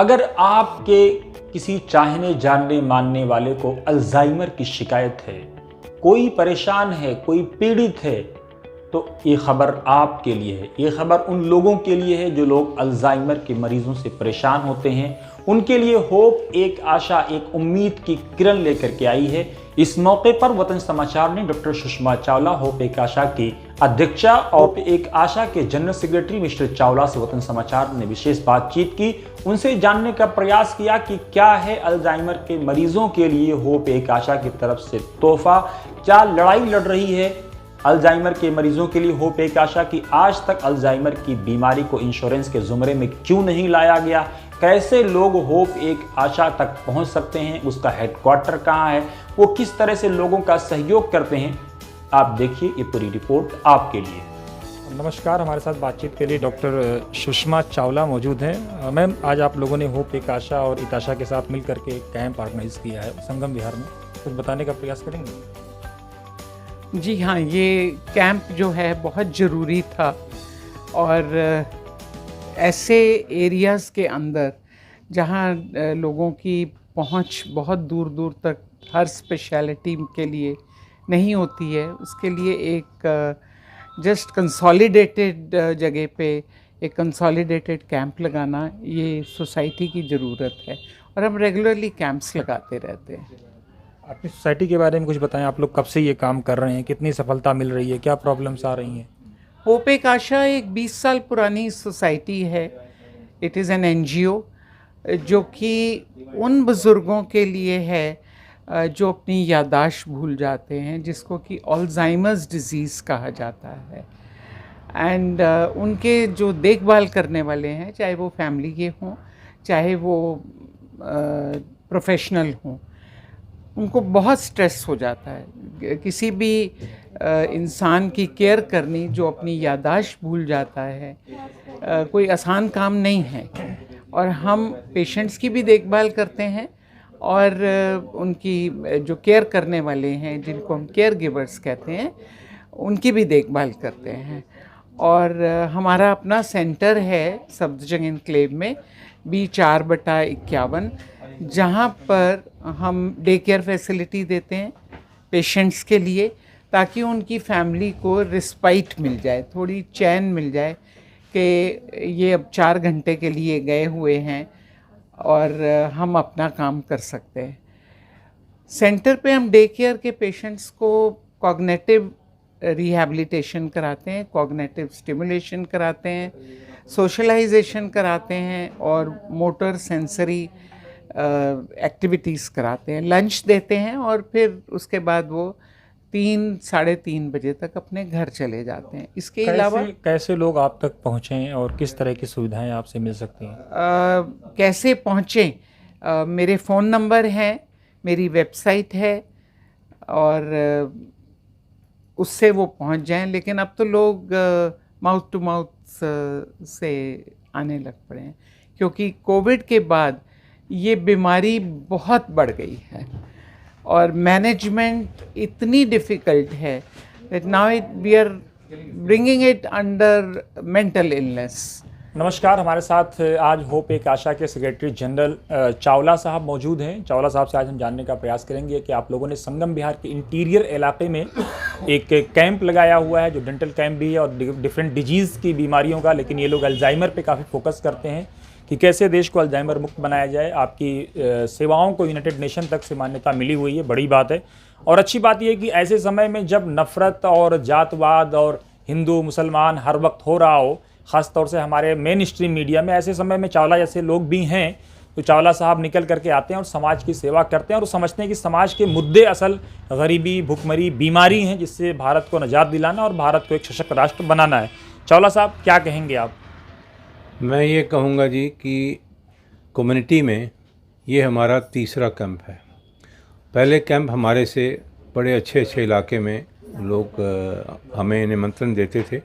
अगर आपके किसी चाहने जानने मानने वाले को अल्जाइमर की शिकायत है, कोई परेशान है, कोई पीड़ित है, तो ये खबर आपके लिए है। ये खबर उन लोगों के लिए है जो लोग अल्जाइमर के मरीजों से परेशान होते हैं। उनके लिए होप, एक आशा, एक उम्मीद की किरण लेकर के आई है। इस मौके पर वतन समाचार ने डॉक्टर सुषमा चावला, होप एक आशा की अध्यक्षा और एक आशा के जनरल सेक्रेटरी मिस्टर चावला से वतन समाचार ने विशेष बातचीत की। उनसे जानने का प्रयास किया कि क्या है अल्जाइमर के मरीजों के लिए होप एक आशा की तरफ से तोहफा, क्या लड़ाई लड़ रही है अल्जाइमर के मरीजों के लिए होप एक आशा की। आज तक अल्जाइमर की बीमारी को इंश्योरेंस के जुमरे में क्यों नहीं लाया गया, कैसे लोग होप एक आशा तक पहुंच सकते हैं, उसका हेडक्वार्टर कहां है, वो किस तरह से लोगों का सहयोग करते हैं। आप देखिए ये पूरी रिपोर्ट आपके लिए। नमस्कार, हमारे साथ बातचीत के लिए डॉक्टर सुषमा चावला मौजूद हैं। मैम, आज आप लोगों ने होप एक आशा और इताशा के साथ मिल करके एक कैंप ऑर्गेनाइज किया है संगम विहार में, कुछ बताने का प्रयास करेंगे? जी हाँ, ये कैंप जो है बहुत ज़रूरी था और ऐसे एरियाज़ के अंदर जहाँ लोगों की पहुँच बहुत दूर दूर तक हर स्पेशलिटी के लिए नहीं होती है, उसके लिए एक जस्ट कंसोलिडेटेड जगह पे एक कंसोलिडेटेड कैंप लगाना ये सोसाइटी की ज़रूरत है और हम रेगुलरली कैंप्स लगाते रहते हैं। अपनी सोसाइटी के बारे में कुछ बताएं, आप लोग कब से ये काम कर रहे हैं, कितनी सफलता मिल रही है, क्या प्रॉब्लम्स आ रही हैं? होप एक आशा एक 20 साल पुरानी सोसाइटी है। इट इज़ एन NGO जो कि उन बुज़ुर्गों के लिए है जो अपनी याददाश्त भूल जाते हैं, जिसको कि अल्जाइमर्स डिज़ीज़ कहा जाता है। एंड उनके जो देखभाल करने वाले हैं, चाहे वो फैमिली के हों, चाहे वो प्रोफेशनल हों, उनको बहुत स्ट्रेस हो जाता है। किसी भी इंसान की केयर करनी जो अपनी याददाश्त भूल जाता है, कोई आसान काम नहीं है। और हम पेशेंट्स की भी देखभाल करते हैं और उनकी जो केयर करने वाले हैं, जिनको हम केयर गिवर्स कहते हैं, उनकी भी देखभाल करते हैं। और हमारा अपना सेंटर है सफदरजंग एनक्लेव में B4/51, जहाँ पर हम डे केयर फैसिलिटी देते हैं पेशेंट्स के लिए, ताकि उनकी फैमिली को रिस्पाइट मिल जाए, थोड़ी चैन मिल जाए कि ये अब 4 घंटे के लिए गए हुए हैं और हम अपना काम कर सकते हैं। सेंटर पे हम डे केयर के पेशेंट्स को कॉग्निटिव रिहैबिलिटेशन कराते हैं, कॉग्निटिव स्टिमुलेशन कराते हैं, सोशलाइजेशन कराते हैं और मोटर सेंसरी एक्टिविटीज़ कराते हैं, लंच देते हैं और फिर उसके बाद वो 3-3:30 बजे तक अपने घर चले जाते हैं। इसके अलावा कैसे लोग आप तक पहुँचें और किस तरह की सुविधाएं आपसे मिल सकती हैं? कैसे पहुँचें? मेरे फ़ोन नंबर हैं, मेरी वेबसाइट है और उससे वो पहुँच जाएं। लेकिन अब तो लोग माउथ टू माउथ से आने लग पड़े हैं, क्योंकि कोविड के बाद ये बीमारी बहुत बढ़ गई है और मैनेजमेंट इतनी डिफ़िकल्ट है that now we are bringing it under mental illness. नमस्कार, हमारे साथ आज होप एक आशा के सेक्रेटरी जनरल चावला साहब मौजूद हैं। चावला साहब से आज हम जानने का प्रयास करेंगे कि आप लोगों ने संगम विहार के इंटीरियर इलाके में एक कैंप लगाया हुआ है, जो डेंटल कैंप भी है और डिफरेंट डिजीज़ की बीमारियों का, लेकिन ये लोग अल्जाइमर पे काफ़ी फोकस करते हैं कि कैसे देश को अल्जाइमर मुक्त बनाया जाए। आपकी सेवाओं को यूनाइटेड नेशन तक से मान्यता मिली हुई है, बड़ी बात है। और अच्छी बात यह है कि ऐसे समय में जब नफ़रत और जातवाद और हिंदू मुसलमान हर वक्त हो रहा हो, ख़ास तौर से हमारे मेन स्ट्रीम मीडिया में, ऐसे समय में चावला जैसे लोग भी हैं, तो चावला साहब निकल करके आते हैं और समाज की सेवा करते हैं और समझते हैं कि समाज के मुद्दे असल गरीबी, भुखमरी, बीमारी हैं, जिससे भारत को निजात दिलाना और भारत को एक सशक्त राष्ट्र बनाना है। चावला साहब, क्या कहेंगे आप? मैं ये कहूँगा जी कि कम्युनिटी में ये हमारा तीसरा कैंप है। पहले कैंप हमारे से बड़े अच्छे अच्छे इलाके में लोग हमें निमंत्रण देते थे,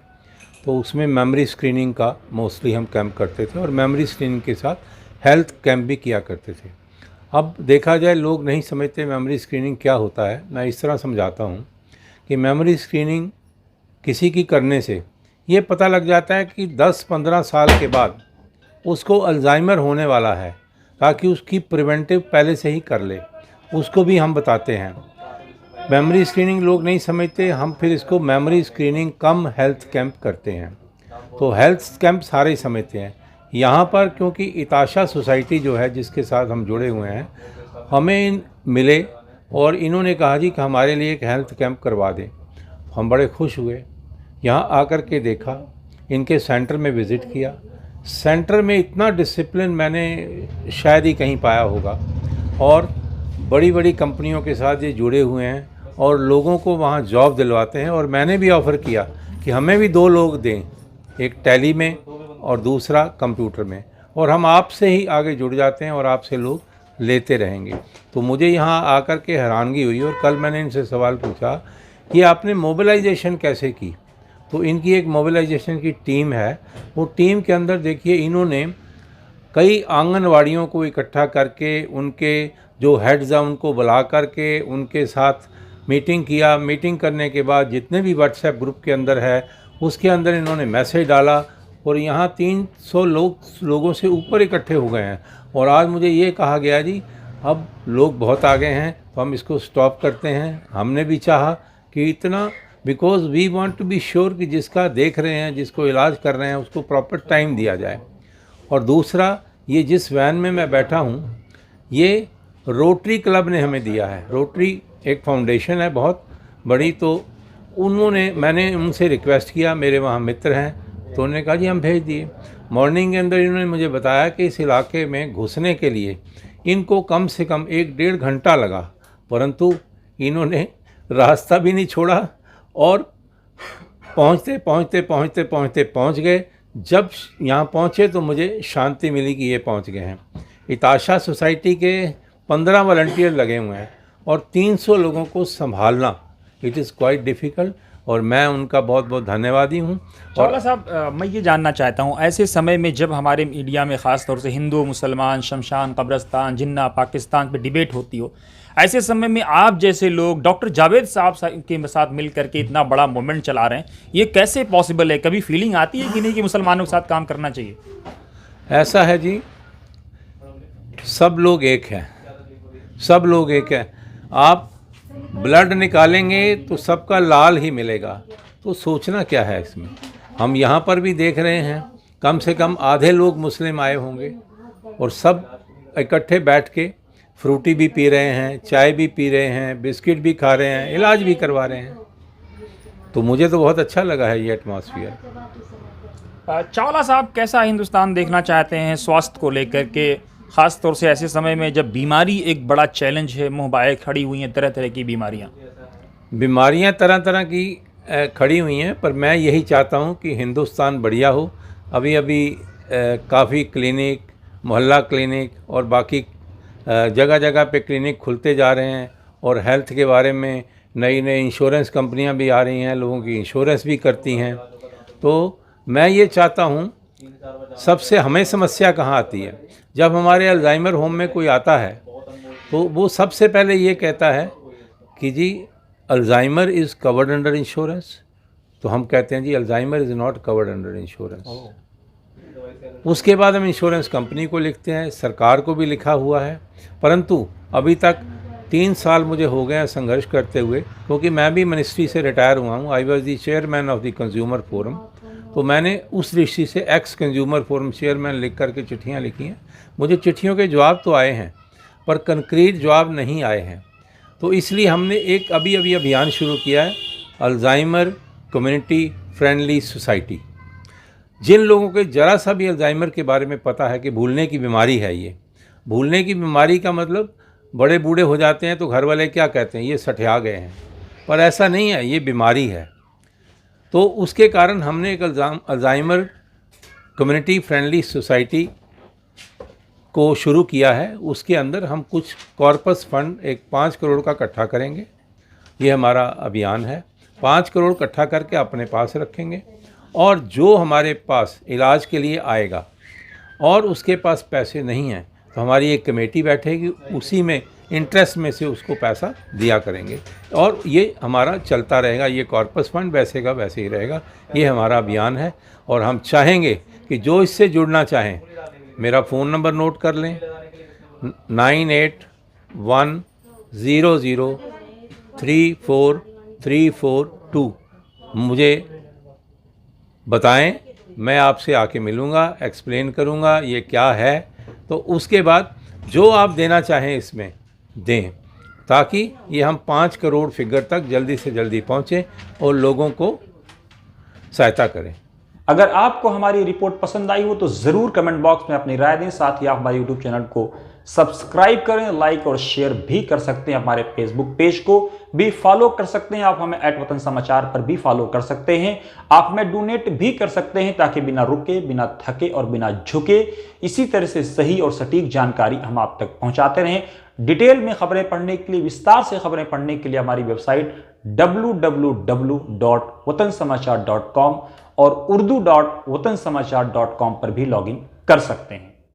तो उसमें मेमोरी स्क्रीनिंग का मोस्टली हम कैंप करते थे और मेमोरी स्क्रीनिंग के साथ हेल्थ कैंप भी किया करते थे। अब देखा जाए, लोग नहीं समझते मेमोरी स्क्रीनिंग क्या होता है। मैं इस तरह समझाता हूँ कि मेमोरी स्क्रीनिंग किसी की करने से ये पता लग जाता है कि 10-15 साल के बाद उसको अल्जाइमर होने वाला है ताकि उसकी प्रिवेंटिव पहले से ही कर ले, उसको भी हम बताते हैं। मेमोरी स्क्रीनिंग लोग नहीं समझते, हम फिर इसको मेमोरी स्क्रीनिंग कम हेल्थ कैंप करते हैं। तो हेल्थ कैंप सारे ही समझते हैं। यहाँ पर क्योंकि इताशा सोसाइटी जो है जिसके साथ हम जुड़े हुए हैं, हमें मिले और इन्होंने कहा जी कि हमारे लिए एक हेल्थ कैंप करवा दें। हम बड़े खुश हुए, यहाँ आकर के देखा, इनके सेंटर में विज़िट किया। सेंटर में इतना डिसिप्लिन मैंने शायद ही कहीं पाया होगा, और बड़ी बड़ी कंपनियों के साथ ये जुड़े हुए हैं और लोगों को वहाँ जॉब दिलवाते हैं। और मैंने भी ऑफ़र किया कि हमें भी 2 लोग दें, एक टैली में और दूसरा कंप्यूटर में, और हम आपसे ही आगे जुड़ जाते हैं और आपसे लोग लेते रहेंगे। तो मुझे यहाँ आकर के हैरानगी हुई, और कल मैंने इनसे सवाल पूछा कि आपने मोबिलाइजेशन कैसे की। तो इनकी एक मोबिलाइजेशन की टीम है। वो टीम के अंदर देखिए इन्होंने कई आंगनवाड़ियों को इकट्ठा करके, उनके जो हेड्स हैं उनको बुला करके उनके साथ मीटिंग किया। मीटिंग करने के बाद जितने भी व्हाट्सएप ग्रुप के अंदर है उसके अंदर इन्होंने मैसेज डाला, और यहाँ 300 लोगों से ऊपर इकट्ठे हो गए हैं। और आज मुझे ये कहा गया जी अब लोग बहुत आ गए हैं तो हम इसको स्टॉप करते हैं। हमने भी चाहा कि इतना, because we want to be sure कि जिसका देख रहे हैं, जिसको इलाज कर रहे हैं, उसको प्रॉपर टाइम दिया जाए। और दूसरा, ये जिस वैन में मैं बैठा हूँ ये रोटरी क्लब ने हमें दिया है। रोटरी एक फाउंडेशन है बहुत बड़ी, तो मैंने उनसे रिक्वेस्ट किया, मेरे वहाँ मित्र हैं, तो उन्होंने कहा जी हम भेज दिए। मॉर्निंग के अंदर इन्होंने मुझे बताया कि इस इलाके में घुसने के लिए इनको कम से कम 1-1.5 घंटा लगा, परंतु इन्होंने रास्ता भी नहीं छोड़ा और पहुँच गए। जब यहाँ पहुँचे तो मुझे शांति मिली कि ये पहुँच गए हैं। इताशा सोसाइटी के 15 वॉलंटियर लगे हुए हैं और 300 लोगों को संभालना, इट इज़ क्वाइट डिफ़िकल्ट, और मैं उनका बहुत बहुत धन्यवादी हूँ। चावला साहब, मैं ये जानना चाहता हूँ, ऐसे समय में जब हमारे मीडिया में ख़ास तौर से हिंदू मुसलमान, शमशान, कब्रस्तान, जिन्ना, पाकिस्तान पे डिबेट होती हो, ऐसे समय में आप जैसे लोग डॉक्टर जावेद साहब के साथ मिल करके इतना बड़ा मूवमेंट चला रहे हैं, ये कैसे पॉसिबल है? कभी फीलिंग आती है कि नहीं कि मुसलमानों के साथ काम करना चाहिए? ऐसा है जी, सब लोग एक हैं, सब लोग एक हैं। आप ब्लड निकालेंगे तो सबका लाल ही मिलेगा, तो सोचना क्या है इसमें। हम यहाँ पर भी देख रहे हैं कम से कम आधे लोग मुस्लिम आए होंगे और सब इकट्ठे बैठ के फ्रूटी भी पी रहे हैं, चाय भी पी रहे हैं, बिस्किट भी खा रहे हैं, इलाज भी करवा रहे हैं। तो मुझे तो बहुत अच्छा लगा है ये एटमॉस्फेयर। चावला साहब, कैसा हिंदुस्तान देखना चाहते हैं स्वास्थ्य को लेकर के, ख़ास तौर से ऐसे समय में जब बीमारी एक बड़ा चैलेंज है, मुँह बाएं खड़ी हुई हैं तरह तरह की बीमारियाँ तरह तरह की खड़ी हुई हैं, पर मैं यही चाहता हूँ कि हिंदुस्तान बढ़िया हो। अभी काफ़ी क्लिनिक, मोहल्ला क्लिनिक और बाकी जगह जगह पे क्लिनिक खुलते जा रहे हैं, और हेल्थ के बारे में नई नई इंश्योरेंस कंपनियां भी आ रही हैं, लोगों की इंश्योरेंस भी करती हैं। तो मैं ये चाहता हूँ, सबसे हमें समस्या कहाँ आती है, जब हमारे अल्जाइमर होम में कोई आता है तो वो सबसे पहले ये कहता है कि जी Alzheimer is covered under insurance. तो हम कहते हैं जी Alzheimer is not covered under insurance. उसके बाद हम इंश्योरेंस कंपनी को लिखते हैं, सरकार को भी लिखा हुआ है, परंतु अभी तक 3 साल मुझे हो गए हैं संघर्ष करते हुए, क्योंकि मैं भी मिनिस्ट्री से रिटायर हुआ हूँ। I was the chairman of the consumer forum. तो मैंने उस दृष्टि से एक्स कंज्यूमर फोरम चेयरमैन लिख करके चिट्ठियाँ लिखी हैं। मुझे चिट्ठियों के जवाब तो आए हैं, पर कंक्रीट जवाब नहीं आए हैं। तो इसलिए हमने एक अभी अभियान शुरू किया है, अल्जाइमर कम्युनिटी फ्रेंडली सोसाइटी। जिन लोगों के ज़रा सा भी अल्जाइमर के बारे में पता है कि भूलने की बीमारी है, ये भूलने की बीमारी का मतलब बड़े बूढ़े हो जाते हैं तो घर वाले क्या कहते हैं, ये सठिया गए हैं, पर ऐसा नहीं है, ये बीमारी है। तो उसके कारण हमने एक अल्जाइमर कम्युनिटी फ्रेंडली सोसाइटी को शुरू किया है। उसके अंदर हम कुछ कॉर्पस फंड एक 5 करोड़ का इकट्ठा करेंगे। ये हमारा अभियान है। 5 करोड़ इकट्ठा करके अपने पास रखेंगे, और जो हमारे पास इलाज के लिए आएगा और उसके पास पैसे नहीं हैं तो हमारी एक कमेटी बैठेगी, उसी में इंटरेस्ट में से उसको पैसा दिया करेंगे, और ये हमारा चलता रहेगा। ये कॉर्पस फंड वैसे का वैसे ही रहेगा। ये हमारा अभियान है, और हम चाहेंगे कि जो इससे जुड़ना चाहें मेरा फ़ोन नंबर नोट कर लें, 9810034342 मुझे बताएं, मैं आपसे आके मिलूँगा, एक्सप्लेन करूँगा ये क्या है, तो उसके बाद जो आप देना चाहें इसमें दें, ताकि ये हम 5 करोड़ फिगर तक जल्दी से जल्दी पहुँचें और लोगों को सहायता करें। अगर आपको हमारी रिपोर्ट पसंद आई हो तो ज़रूर कमेंट बॉक्स में अपनी राय दें। साथ ही आप हमारे यूट्यूब चैनल को सब्सक्राइब करें, लाइक और शेयर भी कर सकते हैं। हमारे फेसबुक पेज को भी फॉलो कर सकते हैं। आप हमें @वतन समाचार पर भी फॉलो कर सकते हैं। आप हमें डोनेट भी कर सकते हैं, ताकि बिना रुके, बिना थके और बिना झुके इसी तरह से सही और सटीक जानकारी हम आप तक पहुंचाते रहें। डिटेल में खबरें पढ़ने के लिए, विस्तार से खबरें पढ़ने के लिए हमारी वेबसाइट www.watansamaachar.com और urdu.watansamaachar.com पर भी लॉगिन कर सकते हैं।